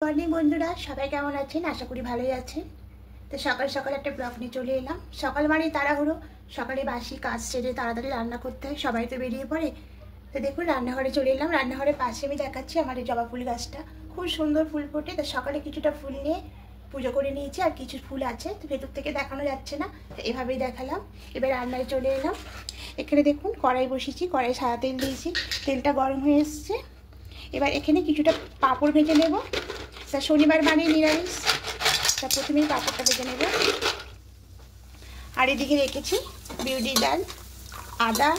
Morning বন্ধুরা, সবাই কেমন আছেন? আশা করি ভালোই আছেন। তো সকাল সকাল একটা ব্লগ নিয়ে চলে এলাম। সকাল মানেই তাড়াহুড়ো, সকালে বাসি কাজ সেরে তাড়াতাড়ি রান্না করতে হয়, সবাই তো বেরিয়ে পড়ে। তো দেখুন রান্নাঘরে চলে এলাম। রান্নাঘরের পাশে আমি দেখাচ্ছি আমার এই জবা ফুল গাছটা, খুব সুন্দর ফুল ফোটে। তো সকালে কিছুটা ফুল নিয়ে পুজো করে নিয়েছি, আর কিছু ফুল আছে তো ভেতর থেকে দেখানো যাচ্ছে না, তো এভাবেই দেখালাম। এবার রান্নায় চলে এলাম। এখানে দেখুন কড়াই বসিয়েছি, কড়াই সাদা তেল দিয়েছি, তেলটা গরম হয়ে এসছে। এবার এখানে কিছুটা পাঁপড় ভেজে নেব। তা শনিবার মানে নিরামিষ, তা প্রথমেই পাঁপড়টা ভেজে নেব। আর এদিকে রেখেছি বিউলির ডাল, আদা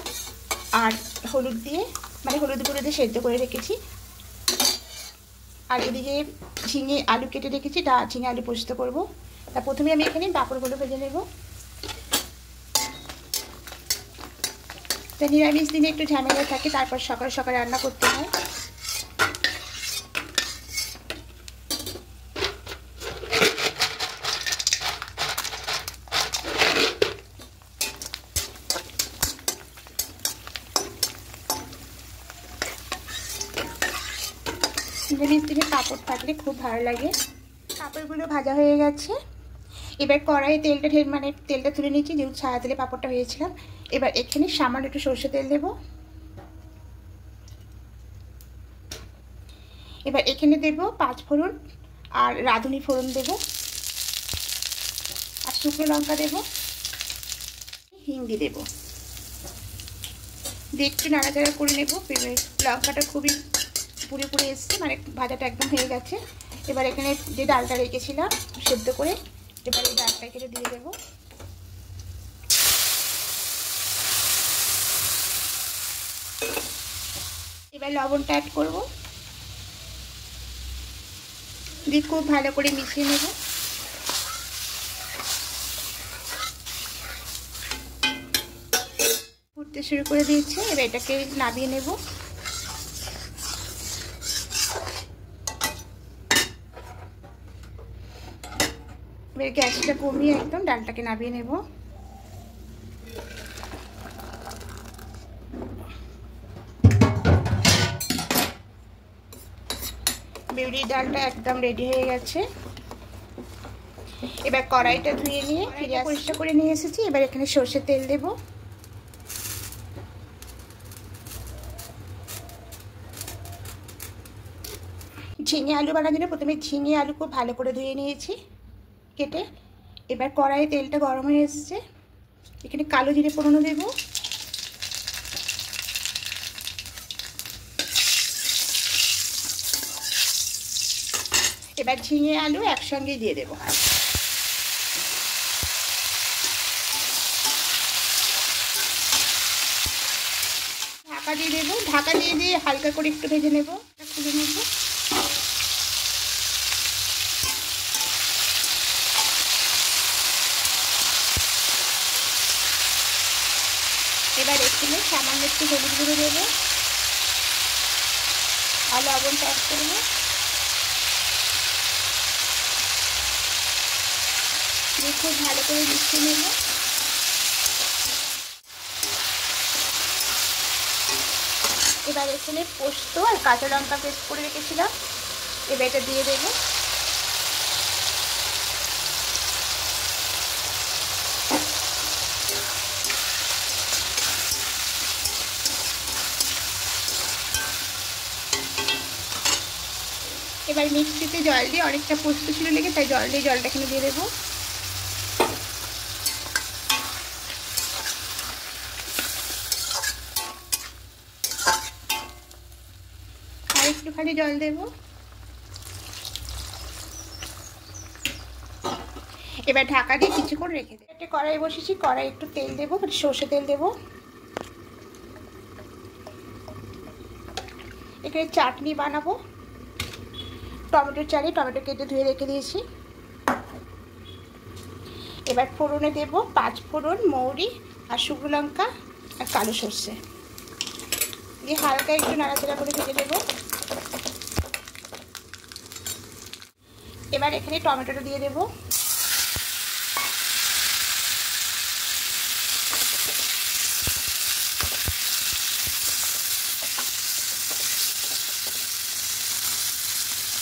আর হলুদ দিয়ে, মানে হলুদ গুঁড়ো দিয়ে সেদ্ধ করে রেখেছি। আর এদিকে ঝিঙে আলু কেটে রেখেছি, ঝিঙে আলু পোস্ত করব। তা প্রথমে আমি এখানে পাঁপড়গুলো ভেজে নেব। তা নিরামিষ দিনে একটু ঝামেলা থাকে, তারপর সকাল সকাল রান্না করতে হয়। নিরামিষ দিনে পাঁপড় থাকলে খুব ভালো লাগে। পাঁপড়গুলো ভাজা হয়ে গেছে। এবার কড়াইয়ে তেলটা তুলে নিচ্ছি, যেহেতু সাদা তেলে পাঁপড়টা ভেজেছিলাম। এবার এখানে সামান্য একটু সর্ষে তেল দেব। এবার এখানে দেব 5 ফোড়ন আর রাঁধুনি ফোড়ন দেব, আর শুকনো লঙ্কা দেব, হিংদি দেব, দিয়ে একটু নাড়াচাড়া করে নেব। লঙ্কাটা খুবই পুড়ে পুড়ে এসছে, মানে ভাজাটা একদম হয়ে গেছে। এবার এখানে যে ডালটা রেখেছিলাম সেদ্ধ করে, এবার এই ডালটা এখানে দিয়ে দেবো। এবার লবণটা অ্যাড করব, দিয়ে খুব ভালো করে মিশিয়ে নেব। ফুটতে শুরু করে দিয়েছে, এবার এটাকে নামিয়ে নেব। এবার গ্যাসটা কমিয়ে একদম ডালটাকে নামিয়ে নেব। বিউলির ডালটা একদম রেডি হয়ে গেছে। এবার কড়াইটা ধুয়ে নিয়ে পরিষ্কার করে নিয়ে এসেছি। এবার এখানে সর্ষের তেল দেব। ঝিঙে আলু বানানোর জন্য প্রথমে ঝিঙে আলু খুব ভালো করে ধুয়ে নিয়েছি কেটে। এবার কড়াইয়ে তেলটা গরম হয়ে এসেছে, এখানে কালো জিরে ফোড়ন দেব। এবার ঝিঙে আলু একসঙ্গে দিয়ে দেব। ঢাকা দিয়ে দেবো, ঢাকা দিয়ে দিয়ে হালকা করে একটু ভেজে নেব, তুলে নেব। এবার এখানে সামান্য একটু হলুদ গুঁড়ো দেবো আর লবণটা অ্যাড করবো। দিয়ে খুব ভালো করে মিশিয়ে নেব। এবার এখানে পোস্ত আর কাঁচা লঙ্কা পেস্ট করে রেখেছিলাম, এবার এটা দিয়ে দেব। এবার মিক্সিতে জল দিয়ে, অনেকটা পোস্ত ছিল লেগে, তাই জলটা এখানে দিয়ে দেবো। আর একটুখানি জল দেবো। এবার ঢাকা দিয়ে কিছুক্ষণ রেখে দেবো। একটা কড়াই বসেছি, কড়াই একটু তেল দেবো, সর্ষে তেল দেবো। এখানে চাটনি বানাবো, টমেটোর চাটনি, টমেটো কেটে ধুয়ে রেখে দিয়েছি। এবার ফোড়নে দেব 5 ফোড়ন, মৌরি আর শুকনো লঙ্কা আর কালো সর্ষে দিয়ে হালকা একটু নাড়াচাড়া করে ভেজে দেবো। এবার এখানে টমেটোটা দিয়ে দেবো।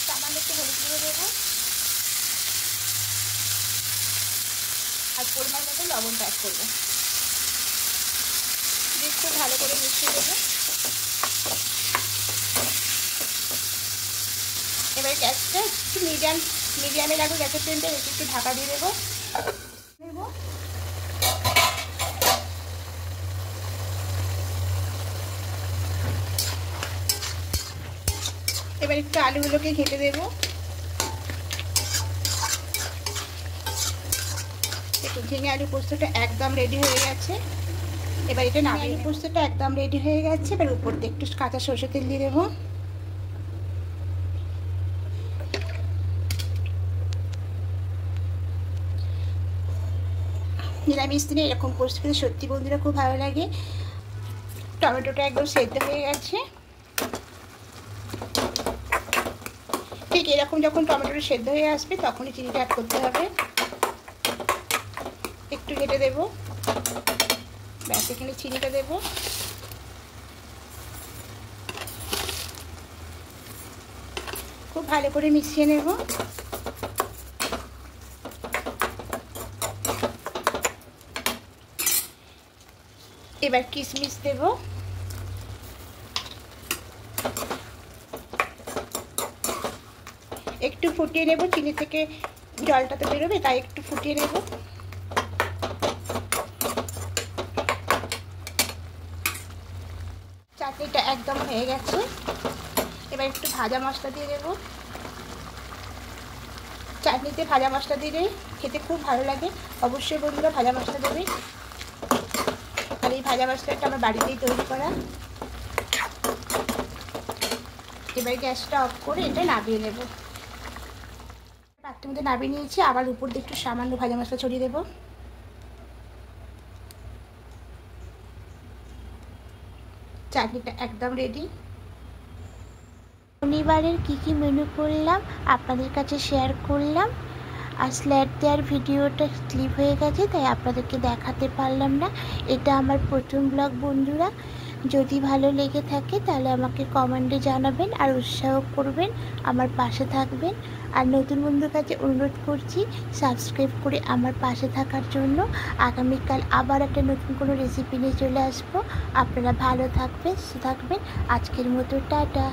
সামান্য একটু হলুদ গুঁড়ো আর পরিমাণ মতো লবণটা অ্যাড করবো, দিয়ে খুব ভালো করে মিশিয়ে দেবো। এবার গ্যাসটা একটু মিডিয়ামে রাখবো, গ্যাসের ফ্লেমটা একটু ঢাকা দিয়ে দেবো। এবার একটু আলুগুলোকে ঘেঁটে দেবো। একটু ঝিঙে আলু পোস্তটা একদম রেডি হয়ে গেছে। এবার এটা নামিয়ে আলু পোস্তটা একদম রেডি হয়ে গেছে। এবার উপর দিয়ে একটু কাঁচা সরষের তেল দিয়ে দেবো। নিরামিষ দিনে এরকম পোস্ত খেতে সত্যি বন্ধুরা খুব ভালো লাগে। টমেটোটা একদম সেদ্ধ হয়ে গেছে। ঠিক এরকম যখন টমেটোটা সেদ্ধ হয়ে আসবে তখনই চিনিটা অ্যাড করতে হবে। একটু ঘেটে দেবো, ব্যাস এখানে চিনিটা দেবো। খুব ভালো করে মিশিয়ে নেব। এবার কিশমিশ দেব, একটু ফুটিয়ে নেব। চিনি থেকে জলটা তো বেরোবে, তাই একটু ফুটিয়ে নেব। চাটনিটা একদম হয়ে গেছে। এবার একটু ভাজা মশলা দিয়ে দেবো। চাটনিতে ভাজা মশলা দিলে খেতে খুব ভালো লাগে। অবশ্যই বন্ধুরা ভাজা মশলা দেবে। আর এই ভাজা মশলাটা আমার বাড়িতেই তৈরি করা। এবার গ্যাসটা অফ করে এটা নামিয়ে নেব। পাত্রের মধ্যে নামিয়ে নিয়েছি। আবার উপর দিয়ে একটু সামান্য ভাজা মশলা ছড়িয়ে দেবো। চাটনিটা একদম রেডি। শনিবারের কী মেনু করলাম আপনাদের কাছে শেয়ার করলাম। আর স্ল্যাট দেওয়ার ভিডিওটা ক্লিপ হয়ে গেছে, তাই আপনাদেরকে দেখাতে পারলাম না। এটা আমার প্রথম ব্লগ বন্ধুরা। যদি ভালো লেগে থাকে তাহলে আমাকে কমেন্টে জানাবেন আর উৎসাহ করবেন, আমার পাশে থাকবেন। আর নতুন বন্ধুর কাছে অনুরোধ করছি সাবস্ক্রাইব করে আমার পাশে থাকার জন্য। আগামীকাল আবার একটা নতুন কোনো রেসিপি নিয়ে চলে আসবো। আপনারা ভালো থাকবেন, সুস্থ থাকবেন। আজকের মতো টাটা।